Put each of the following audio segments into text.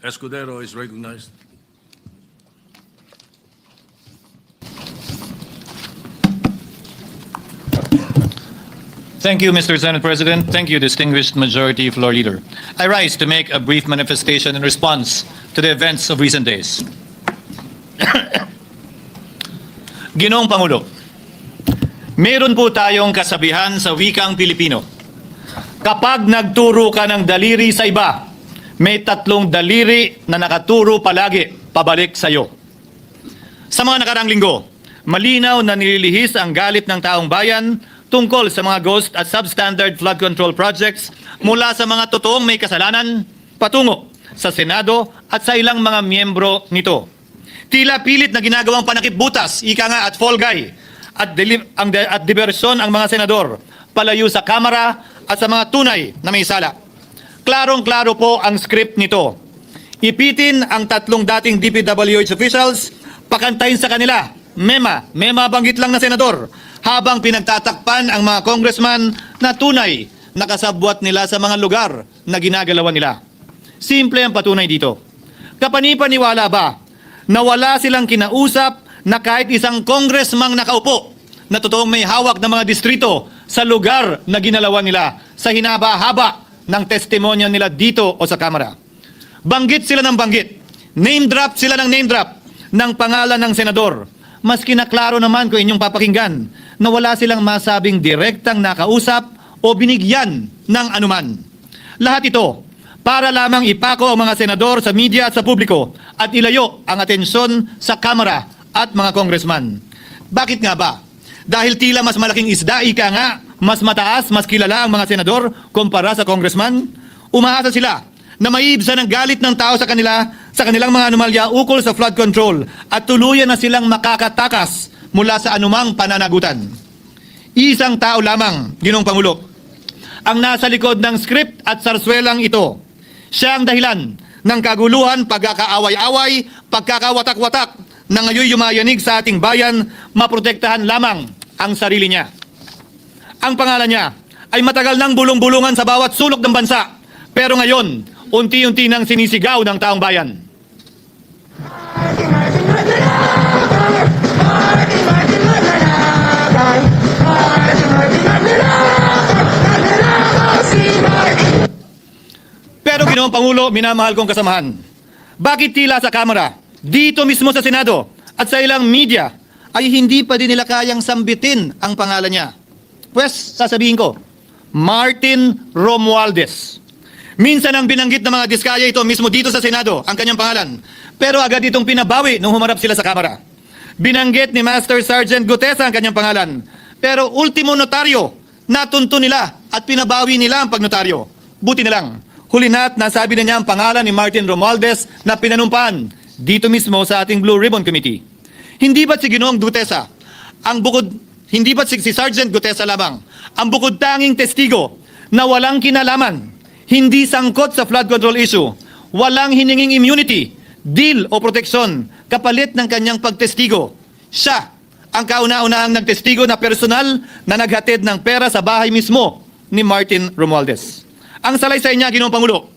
Escudero is recognized. Thank you, Mr. Senate President. Thank you, distinguished Majority Floor Leader. I rise to make a brief manifestation in response to the events of recent days. Ginoong Pangulo, meron po tayong kasabihan sa wikang Pilipino. Kapag nagturo ka ng daliri sa iba, may tatlong daliri na nakaturo palagi pabalik sa iyo. Sa mga nakarang linggo, malinaw na nililihis ang galit ng taong bayan tungkol sa mga ghost at substandard flood control projects mula sa mga totoong may kasalanan patungo sa Senado at sa ilang mga miyembro nito. Tila pilit na ginagawang panakipbutas, ika nga at fall guy, at diversyon ang mga senador palayo sa Kamara at sa mga tunay na may sala. Klarong-klaro po ang script nito. Ipitin ang tatlong dating DPWH officials, pakantayin sa kanila, mema banggit lang na senador, habang pinagtatakpan ang mga congressman na tunay na kasabwat nila sa mga lugar na ginagalawan nila. Simple ang patunay dito. Kapanipaniwala ba na wala silang kinausap na kahit isang congressman nakaupo na totoong may hawak ng mga distrito sa lugar na ginalawan nila sa hinaba-haba ng testimonya nila dito o sa Kamara? Banggit sila ng banggit, name drop sila ng name drop ng pangalan ng senador. Mas kinaklaro naman kung inyong papakinggan na wala silang masabing direktang nakausap o binigyan ng anuman. Lahat ito para lamang ipako ang mga senador sa media at sa publiko at ilayo ang atensyon sa Kamara at mga congressman. Bakit nga ba? Dahil tila mas malaking isda, ika nga, mas mataas, mas kilala ang mga senador kumpara sa congressman? Umaasa sila na maiibsan ang galit ng tao sa kanilang mga anomalya ukol sa flood control at tuluyan na silang makakatakas mula sa anumang pananagutan. Isang tao lamang, Ginoong Pangulo, ang nasa likod ng script at sarswelang ito. Siya ang dahilan ng kaguluhan, pagkakaaway-away, pagkakawatak-watak na ngayon yumayanig sa ating bayan, maprotektahan lamang ang sarili niya. Ang pangalan niya ay matagal nang bulong-bulungan sa bawat sulok ng bansa, pero ngayon, unti-unti nang sinisigaw ng taong bayan. Pero Ginoong Pangulo, minamahal kong kasamahan, bakit tila sa Kamara, dito mismo sa Senado at sa ilang media ay hindi pa din nila kayang sambitin ang pangalan niya? Pues, sasabihin ko, Martin Romualdez. Minsan ang binanggit ng mga diskaya ito mismo dito sa Senado, ang kanyang pangalan. Pero agad itong pinabawi nung humarap sila sa Kamara. Binanggit ni Master Sergeant Gutesa ang kanyang pangalan. Pero ultimo notaryo, natunto nila at pinabawi nila ang pagnotaryo. Buti na lang, huli na't nasabi na niya ang pangalan ni Martin Romualdez na pinanumpaan dito mismo sa ating Blue Ribbon Committee. Hindi ba't si Ginoong Gutesa, hindi ba't si Sergeant Gutesa lamang, ang bukod tanging testigo na walang kinalaman, hindi sangkot sa flood control issue, walang hininging immunity, deal o proteksyon kapalit ng kanyang pagtestigo? Siya ang kauna-unahang nagtestigo na personal na naghatid ng pera sa bahay mismo ni Martin Romualdez. Ang salaysay niya, Ginoong Pangulo,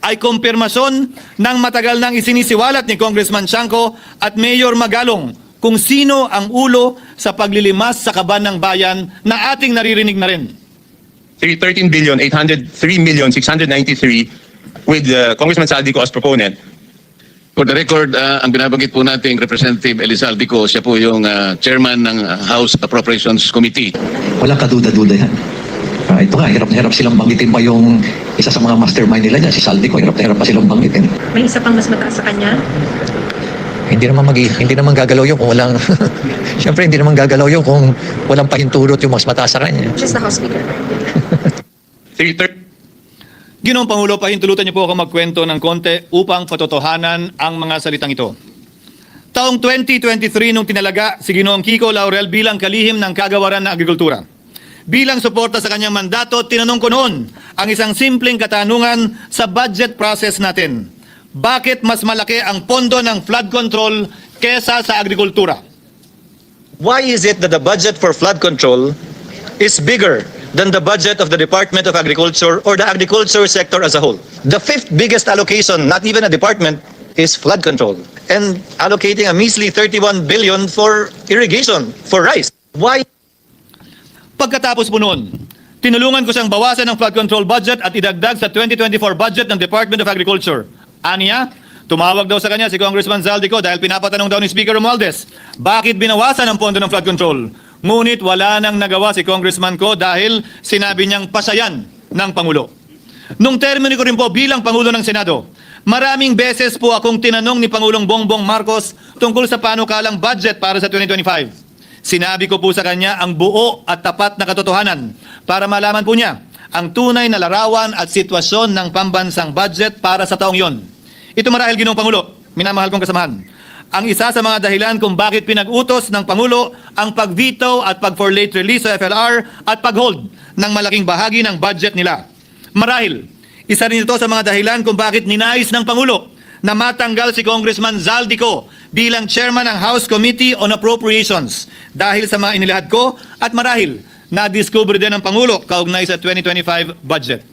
ay kumpirmasyon ng matagal nang isinisiwalat ni Congressman Chanco at Mayor Magalong kung sino ang ulo sa paglilimas sa kaban ng bayan na ating naririnig na rin. 13,803,693 with Congressman Saldico as proponent. For the record, ang binabanggit po nating Representative Elizaldico, siya po yung chairman ng House Appropriations Committee. Walang kaduda-duda yan. Ito nga, hirap na hirap silang banggitin pa yung isa sa mga mastermind nila dyan, si Saldico, hirap na hirap pa silang banggitin. May isa pang mas mataas sa kanya? Hindi naman gagalaw yun kung walang, siyempre hindi naman gagalaw yun kung walang pahintulot yung mas mataas sa kanya. Just the House Speaker. Ginoong Pangulo, pahintulutan niyo po ako magkwento ng konti upang patotohanan ang mga salitang ito. Taong 2023 nung tinalaga si Ginoong Kiko Laurel bilang kalihim ng kagawaran ng agrikultura. Bilang suporta sa kanyang mandato, tinanong ko noon ang isang simpleng katanungan sa budget process natin. Bakit mas malaki ang pondo ng flood control kesa sa agrikultura? Why is it that the budget for flood control is bigger than the budget of the Department of Agriculture or the agriculture sector as a whole. The fifth biggest allocation, not even a department, is flood control. And allocating a measly 31 billion for irrigation, for rice. Why? Pagkatapos po noon, tinulungan ko siyang bawasan ng flood control budget at idagdag sa 2024 budget ng Department of Agriculture. Aniya, tumawag daw sa kanya si Congressman Zaldico dahil pinapatanong daw ni Speaker Romualdez, bakit binawasan ang pondo ng flood control? Ngunit wala nang nagawa si Congressman ko dahil sinabi niyang pasayan ng Pangulo. Nung termino ko rin po bilang Pangulo ng Senado, maraming beses po akong tinanong ni Pangulong Bongbong Marcos tungkol sa panukalang budget para sa 2025. Sinabi ko po sa kanya ang buo at tapat na katotohanan para malaman po niya ang tunay na larawan at sitwasyon ng pambansang budget para sa taong yon. Ito marahil, Ginoong Pangulo, minamahal kong kasamahan, ang isa sa mga dahilan kung bakit pinag-utos ng Pangulo ang pag-veto at pag-for late release sa FLR at pag-hold ng malaking bahagi ng budget nila. Marahil, isa rin ito sa mga dahilan kung bakit ninais ng Pangulo na matanggal si Congressman Zaldico bilang chairman ng House Committee on Appropriations dahil sa mga inilahad ko at marahil na-discover din ng Pangulo kaugnay sa 2025 budget.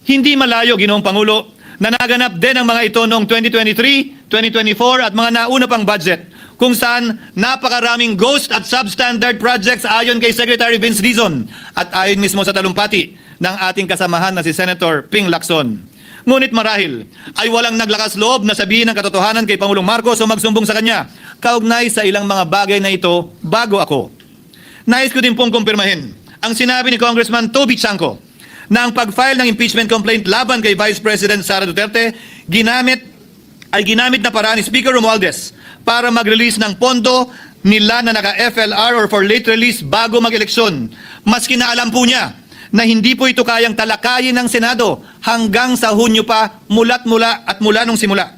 Hindi malayo, Ginoong Pangulo, na naganap din ang mga ito noong 2023, 2024 at mga nauna pang budget kung saan napakaraming ghost at substandard projects ayon kay Secretary Vince Dizon at ayon mismo sa talumpati ng ating kasamahan na si Senator Ping Lacson. Ngunit marahil ay walang naglakas loob na sabihin ng katotohanan kay Pangulong Marcos o magsumbong sa kanya kaugnay sa ilang mga bagay na ito bago ako. Nais ko din pong kumpirmahin ang sinabi ni Congressman Toby Chanco na ang pag-file ng impeachment complaint laban kay Vice President Sara Duterte ginamit na paraan ni Speaker Romualdez para mag-release ng pondo nila na naka-FLR or for late release bago mag-eleksyon. Maski na alam po niya na hindi po ito kayang talakayin ng Senado hanggang sa Hunyo pa mula nung simula.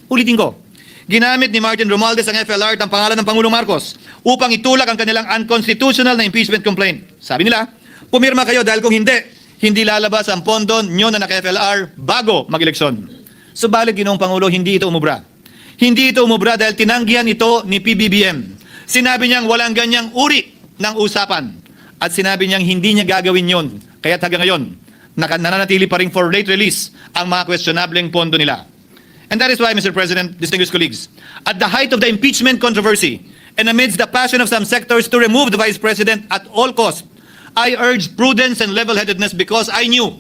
Ulitin ko, ginamit ni Martin Romualdez ang FLR at ang pangalan ng Pangulong Marcos upang itulak ang kanilang unconstitutional na impeachment complaint. Sabi nila, pumirma kayo dahil kung hindi lalabas ang pondo nyo na naka-FLR bago mag-eleksyon. Subalit, Ginoong Pangulo, hindi ito umubra. Hindi ito umubra dahil tinanggihan ito ni PBBM. Sinabi niyang walang ganyang uri ng usapan. At sinabi niyang hindi niya gagawin yon. Kaya hanggang ngayon, nananatili pa rin for late release ang mga questionableng pondo nila. And that is why, Mr. President, distinguished colleagues, at the height of the impeachment controversy and amidst the passion of some sectors to remove the Vice President at all costs, I urged prudence and level-headedness because I knew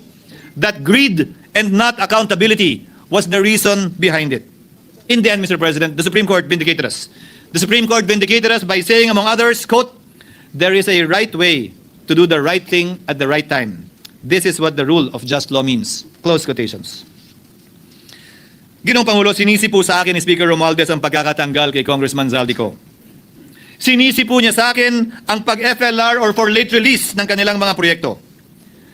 that greed and not accountability was the reason behind it. In the end, Mr. President, the Supreme Court vindicated us. The Supreme Court vindicated us by saying, among others, quote, "There is a right way to do the right thing at the right time. This is what the rule of just law means." Close quotations. Ginoong Pangulo, sinisi po sa akin ni Speaker Romualdez ang pagkakatanggal kay Congressman Zaldico. Sinisi po niya sa akin ang pag-FLR or for late release ng kanilang mga proyekto.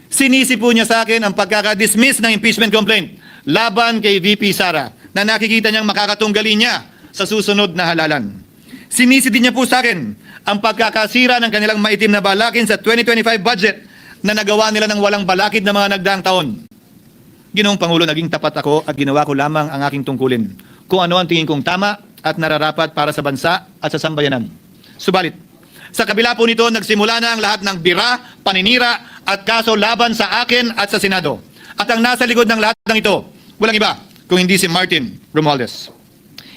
Sinisi po niya sa akin ang pagkaka-dismiss ng impeachment complaint laban kay VP Sara na nakikita niyang makakatunggali niya sa susunod na halalan. Sinisi din niya po sa akin ang pagkakasira ng kanilang maitim na balakin sa 2025 budget na nagawa nila ng walang balakid na mga nagdaang taon. Ginoong Pangulo, naging tapat ako at ginawa ko lamang ang aking tungkulin kung ano ang tingin kong tama at nararapat para sa bansa at sa sambayanan. Subalit, sa kabila po nito, nagsimula na ang lahat ng bira, paninira at kaso laban sa akin at sa Senado. At ang nasa likod ng lahat ng ito, walang iba kung hindi si Martin Romualdez.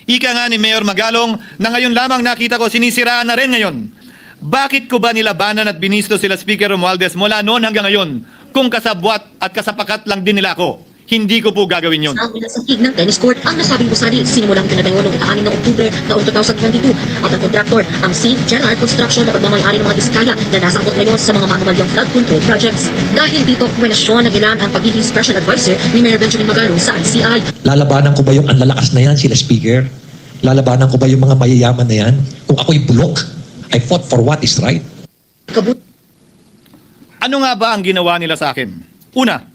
Ika nga ni Mayor Magalong na ngayon lamang nakita ko sinisiraan na rin ngayon. Bakit ko ba nilabanan at binisto sila Speaker Romualdez mula noon hanggang ngayon kung kasabwat at kasapakat lang din nila ako? Hindi ko po gagawin yun. Ang pinasakig ng tennis court ang nasabing gusali sinimulang pinatayo noong 6 ng Oktubre noong 2022 at ang kontraktor ang St. Gerard Construction na pagmamayari ng mga diskaya na nasangkot ngayon sa mga mahabagyang flood control projects. Dahil dito, kwenasyon na gilan ang pagiging special advisor ni Mayor Benjamin Magalo sa ICI. Lalabanan ko ba yung anlalakas na yan, sila Speaker? Lalabanan ko ba yung mga mayayaman na yan? Kung ako'y bulok, I fought for what is right. Ano nga ba ang ginawa nila sa akin? Una,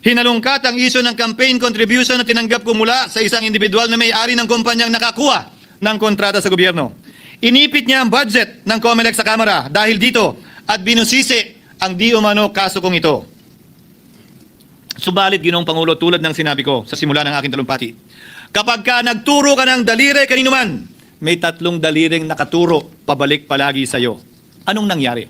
hinalungkat ang isyo ng campaign contribution na tinanggap ko mula sa isang individual na may-ari ng kumpanyang nakakuha ng kontrata sa gobyerno. Inipit niya ang budget ng COMELEC sa Kamara dahil dito at binusisi ang di umano kaso kong ito. Subalit, Ginoong Pangulo, tulad ng sinabi ko sa simula ng aking talumpati, kapag ka nagturo ka ng daliri kanino man, may 3 daliring nakaturo pabalik palagi sa iyo. Anong nangyari?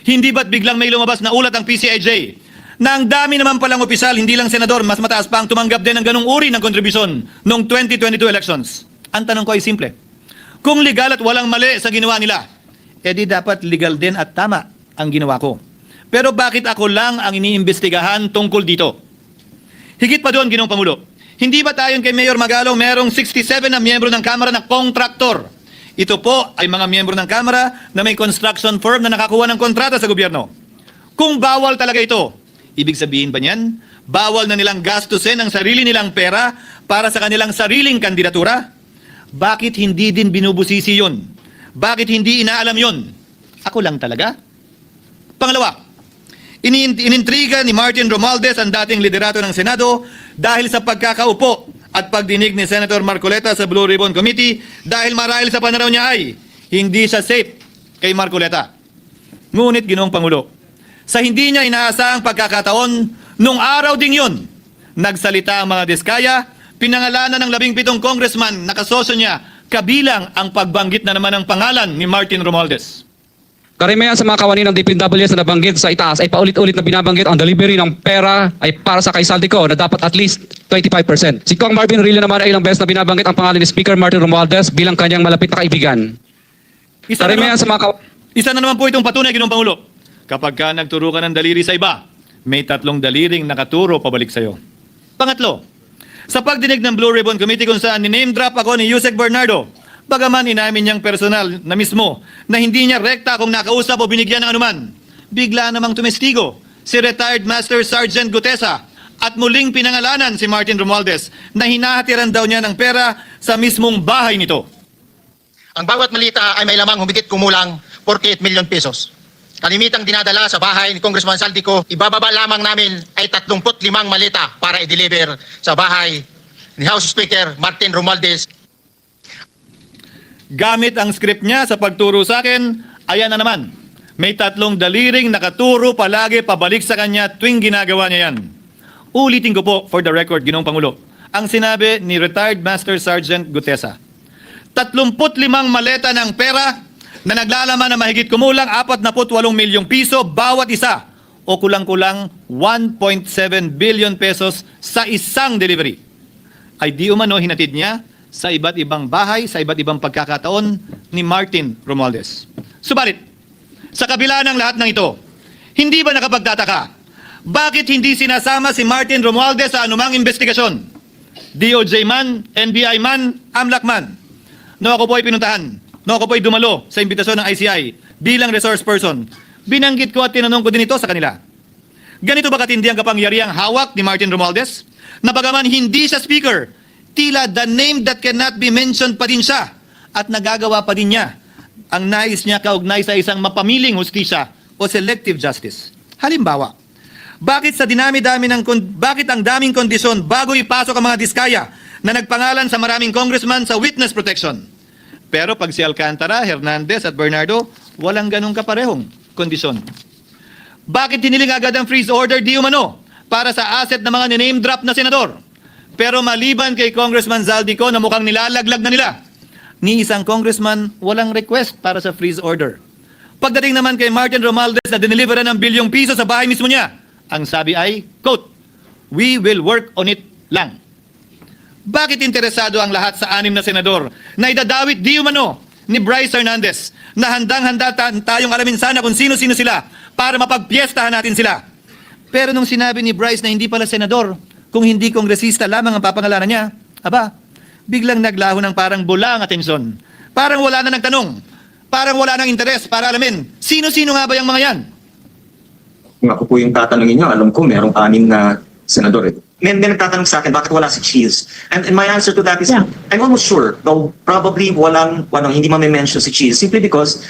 Hindi ba't biglang may lumabas na ulat ang PCIJ na ang dami naman palang opisyal, hindi lang senador, mas mataas pa ang tumanggap din ng ganung uri ng kontribusyon noong 2022 elections? Ang tanong ko ay simple. Kung legal at walang mali sa ginawa nila, edi dapat legal din at tama ang ginawa ko. Pero bakit ako lang ang iniimbestigahan tungkol dito? Higit pa doon, Ginoong Pangulo, hindi ba tayon kay Mayor Magalong merong 67 na miyembro ng Kamara na kontraktor? Ito po ay mga miyembro ng Kamara na may construction firm na nakakuha ng kontrata sa gobyerno. Kung bawal talaga ito, ibig sabihin ba niyan, bawal na nilang gastusin ang sarili nilang pera para sa kanilang sariling kandidatura? Bakit hindi din binubusisi yun? Bakit hindi inaalam yun? Ako lang talaga? Pangalawa, inintriga ni Martin Romualdez ang dating liderato ng Senado dahil sa pagkakaupo at pagdinig ni Senator Marcoleta sa Blue Ribbon Committee dahil marahil sa pananaw niya ay hindi siya safe kay Marcoleta. Ngunit, Ginoong Pangulo, sa hindi niya inaasahang pagkakataon, nung araw ding yun, nagsalita ang mga diskaya, pinangalanan ng 17 congressman na kasosyo niya, kabilang ang pagbanggit na naman ng pangalan ni Martin Romualdez. Karamihan sa mga kawani ng DPWS na nabanggit sa itaas ay paulit-ulit na binabanggit ang delivery ng pera ay para sa kay Saldico na dapat at least 25%. Si Kong Marvin Rillo naman ay ilang beses na binabanggit ang pangalan ni Speaker Martin Romualdez bilang kanyang malapit na kaibigan. Isa na naman po itong patunay, Ginoong Pangulo. Kapag ka nagturo ka ng daliri sa iba, may 3 daliring nakaturo pabalik sa'yo. Pangatlo, sa pagdinig ng Blue Ribbon Committee kung saan ni-name drop ako ni Yusek Bernardo, bagaman inamin niyang personal na mismo na hindi niya rekta kung nakausap o binigyan ng anuman, bigla namang tumestigo si retired Master Sergeant Gutesa at muling pinangalanan si Martin Romualdez na hinahatiran daw niya ng pera sa mismong bahay nito. Ang bawat malita ay may lamang humigit kumulang 48 million pesos. Kalimitang dinadala sa bahay ni Congressman Saldico, ibababa lamang namin ay 35 malita para i-deliver sa bahay ni House Speaker Martin Romualdez. Gamit ang script niya sa pagturo sa akin, ayan na naman. May 3 daliring nakaturo palagi pabalik sa kanya tuwing ginagawa niya yan. Ulitin ko po for the record, Ginoong Pangulo, ang sinabi ni retired Master Sergeant Gutesa. 35 maleta ng pera na naglalaman na mahigit kumulang 48 milyong piso bawat isa o kulang-kulang 1.7 billion pesos sa isang delivery. Ay di umano hinatid niya sa iba't ibang bahay, sa iba't ibang pagkakataon ni Martin Romualdez. Subalit, sa kabila ng lahat ng ito, hindi ba nakapagtataka? Bakit hindi sinasama si Martin Romualdez sa anumang investigasyon? DOJ man, NBI man, AMLAC man. No ako po ay pinuntahan, no ako po ay dumalo sa imbitasyon ng ICI bilang resource person. Binanggit ko at tinanong ko din ito sa kanila. Ganito ba katindi ang kapangyarihang hawak ni Martin Romualdez? Na bagaman hindi siya speaker, tila the name that cannot be mentioned pa din siya at nagagawa pa din niya ang nais niya kaugnay sa isang mapamiling hustisya o selective justice. Halimbawa, bakit ang daming kondisyon bago ipasok ang mga diskaya na nagpangalan sa maraming congressman sa witness protection? Pero pag si Alcantara, Hernandez at Bernardo, walang ganong kaparehong kondisyon. Bakit hiniling agad ang freeze order di umano para sa asset ng mga name drop na senador? Pero maliban kay Congressman Zaldico na mukhang nilalaglag na nila, ni isang congressman walang request para sa freeze order. Pagdating naman kay Martin Romualdez na diniliveran ng bilyong piso sa bahay mismo niya, ang sabi ay, quote, "We will work on it lang." Bakit interesado ang lahat sa 6 na senador na idadawit di umano ni Bryce Hernandez na handang-handa tayong alamin sana kung sino-sino sila para mapagpiestahan natin sila? Pero nung sinabi ni Bryce na hindi pala senador, kung hindi kongresista lamang ang papangalanan niya, aba, biglang naglaho ng parang bula ang atensyon. Parang wala na nagtanong. Parang wala nang interes para alamin. Sino-sino nga ba yung mga yan? Kung ako po yung tatanungin niyo, alam ko merong 6 na senador. May nagtatanong sa akin, bakit wala si Cheese? And my answer to that is, I'm almost sure, though probably hindi ma-mention si Cheese, simply because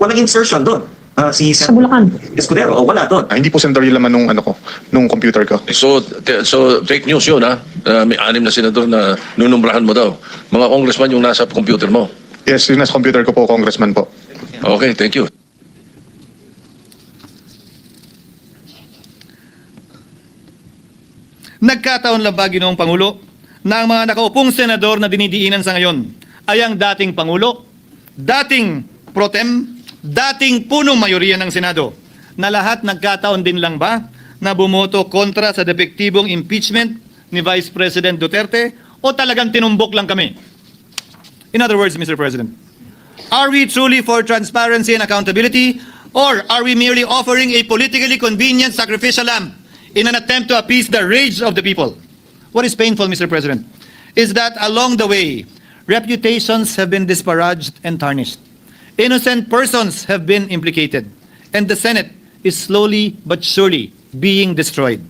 walang insertion doon. Si Sa Bulacan. Escudero, wala doon. Hindi po senador yung laman nung computer ko. So fake news yun, ha? May 6 na senador na nunumbrahan mo daw. Mga congressman yung nasa computer mo. Yes, yung nasa computer ko po, congressman po. Okay, thank you. Nagkataon lang ba, Ginoong Pangulo, na ang mga nakaupong senador na dinidiinan sa ngayon ay ang dating Pangulo, dating Pro Tem, dating punong mayoriya ng Senado, na lahat nagkataon din lang ba na bumoto kontra sa depektibong impeachment ni Vice President Duterte o talagang tinumbok lang kami? In other words, Mr. President, are we truly for transparency and accountability, or are we merely offering a politically convenient sacrificial lamb in an attempt to appease the rage of the people? What is painful, Mr. President, is that along the way, reputations have been disparaged and tarnished. Innocent persons have been implicated, and the Senate is slowly but surely being destroyed.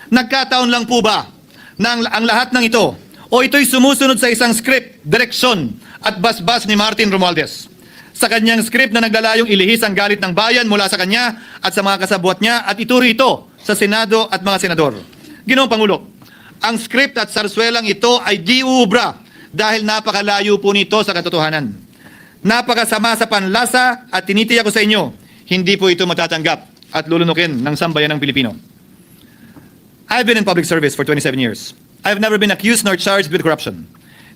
Nagkataon lang po ba na ang lahat ng ito o ito'y sumusunod sa isang script, direksyon at basbas ni Martin Romualdez? Sa kanyang script na naglalayong ilihis ang galit ng bayan mula sa kanya at sa mga kasabwat niya at ituri ito sa Senado at mga senador. Ginoong Pangulo, ang script at sarswelang ito ay di uubra dahil napakalayo po nito sa katotohanan. Napakasama sa panlasa at tinitiyak ko sa inyo, hindi po ito matatanggap at lulunukin ng sambayan ng Pilipino. I've been in public service for 27 years. I've never been accused nor charged with corruption.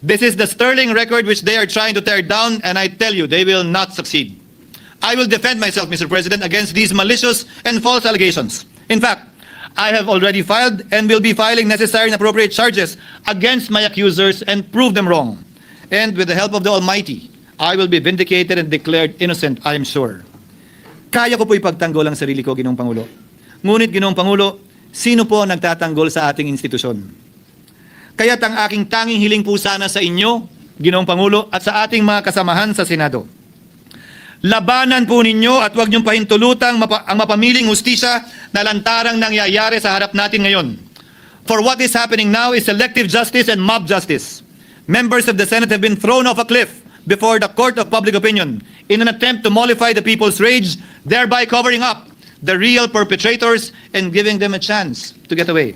This is the sterling record which they are trying to tear down, and I tell you, they will not succeed. I will defend myself, Mr. President, against these malicious and false allegations. In fact, I have already filed and will be filing necessary and appropriate charges against my accusers and prove them wrong. And with the help of the Almighty, I will be vindicated and declared innocent, I am sure. Kaya ko po ipagtanggol ang sarili ko, Ginoong Pangulo. Ngunit, Ginoong Pangulo, sino po ang nagtatanggol sa ating institusyon? Kaya't ang aking tanging hiling po sana sa inyo, Ginoong Pangulo, at sa ating mga kasamahan sa Senado. Labanan po ninyo at huwag niyong pahintulutang ang mapamiling hustisya na lantarang nangyayari sa harap natin ngayon. For what is happening now is selective justice and mob justice. Members of the Senate have been thrown off a cliff before the court of public opinion in an attempt to mollify the people's rage, thereby covering up the real perpetrators and giving them a chance to get away.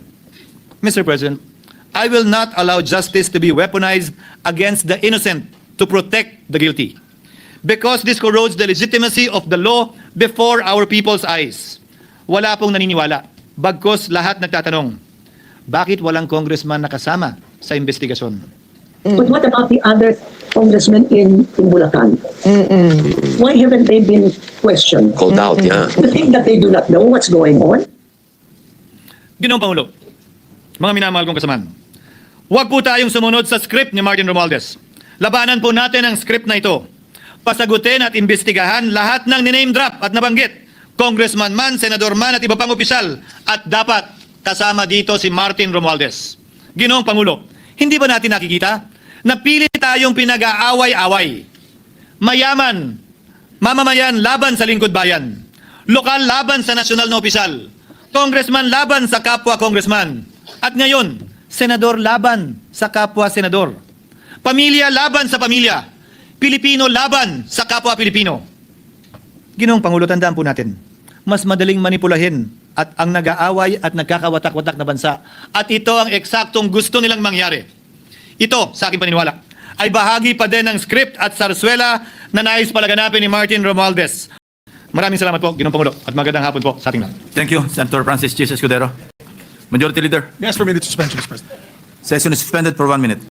Mr. President, I will not allow justice to be weaponized against the innocent to protect the guilty, because this corrodes the legitimacy of the law before our people's eyes. Wala pong naniniwala, bagkus lahat nagtatanong, bakit walang congressman nakasama sa investigasyon? But what about the other congressmen in Bulacan? Why haven't they been questioned? Called out, yeah. You think that they do not know what's going on? Ginoong Pangulo, mga minamahal kong kasamaan, huwag po tayong sumunod sa script ni Martin Romualdez. Labanan po natin ang script na ito. Pasagutin at imbestigahan lahat ng niname drop at nabanggit, congressman man, senador man at iba pang opisyal, at dapat kasama dito si Martin Romualdez. Ginoong Pangulo, hindi ba natin nakikita na pili tayong pinag-aaway-away? Mayaman, mamamayan laban sa lingkod bayan. Lokal laban sa nasyonal na opisyal. Congressman laban sa kapwa congressman. At ngayon, senador laban sa kapwa senador. Pamilya laban sa pamilya. Pilipino laban sa kapwa Pilipino. Ginoong Pangulo, tandaan po natin, mas madaling manipulahin at ang nag-aaway at nagkakawatak-watak na bansa. At ito ang eksaktong gusto nilang mangyari. Ito, sa aking paniniwala, ay bahagi pa din ng script at sarswela na nais palaganapin ni Martin Romualdez. Maraming salamat po, Ginoong Pangulo, at magandang hapon po sa ating lahat. Thank you, Senator Francis Chis Escudero. Majority Leader. Yes, for minute suspension, Mr. President. Session is suspended for 1 minute.